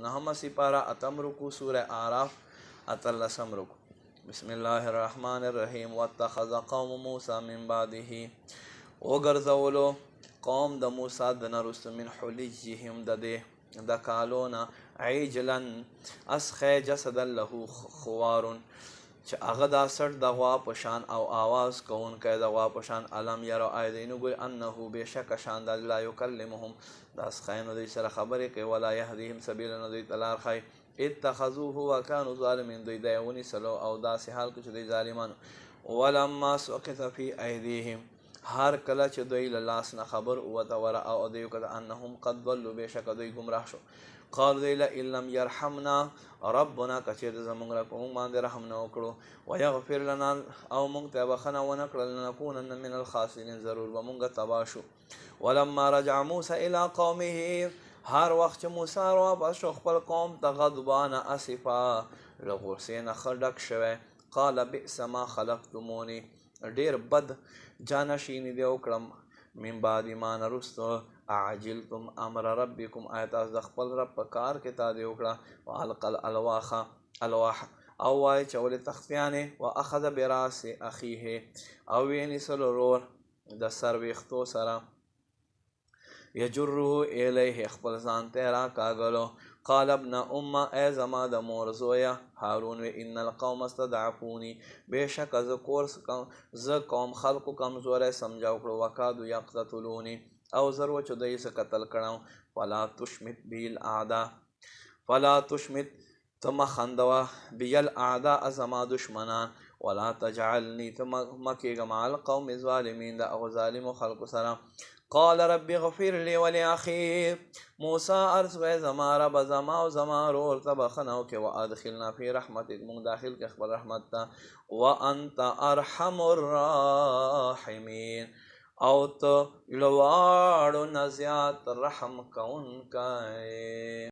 نهم سپارہ اتم رکو سورہ آراف اتلسم رکو بسم اللہ الرحمن الرحیم واتخذ قوم موسیٰ من بعده وگرزولو قوم د موسیٰ دنرست من حلیجهم د کالونا عجلا اسخی جسدا له خوارن چې هغه دا سټ د غوا پشان او آواز کوونکی د غوا پشان علم یرو آیدینو ګوی انه بېشکه شان د لا یکلمهم دا اسخی نو دوی سره خبرې کوي ولا یهدیهم سبیلا نو دوی ته لار ښایي اتخذوه وکانو ظالمین دوی دا یې ونیسلو او داسې حال کې چې دوی ظالمانو ولما سقط فی ایدیهم هر کله چې دوی له لاس نه خبر ووته ور او دوی کړه انهم قد ضلوا بېشکه دوی ګمراه شو قال دوی لئن لم يرحمنا ربنا کچېرته زموږ را په موږ باندې رحم نه وکړو ویغفر لنا او موږ ته بخښنه ونه کړه لنکونن من الخاسرین ضرور به موږ تباه شو ولما رجع موسی الى قومه هر وخت چې موسی واپس شو خپل قوم ته غضبان اسفا له غوسې نه ښه ډک شوی قال بئس ما خلقتموني ډېر بد جانشیني دې وکړم من بعد ما نرستو اعجلتم امر ربکم آیا تاسو د خپل رب په کار کې تا دې وکړه والقى الالواح او وایي چولې تختیانې واخذ براس اخیه او یې نیسل ورور د سر ویښتو سره یجره الیه خپل ځان ته راکاږلو قال ابن ای زما د مور زویه هارون وی ان القوم استضعفوني بېشکه زه قوم خلقو کمزوری سمجا وکړو وکادو یقتلوني او ضرور چې دوی څه قتل کړم فلا تشمت بی الاعداء فلا تشمت ته مه خندوه بی الاعداء زما دشمنان ولا تجعلني ته مه کېږه مع القوم الظالمین د هغو ظالمو خلقو سره قال رب اغفر لي ولأخي موسی عرض وی زما رب زما او زما ورور ته بخښنه وکړې وادخلنا فی رحمتک موږ داخل کړې خپل رحمت ته وانت ارحم الراحمین او ته لواړو نه زیات رحم کوونکی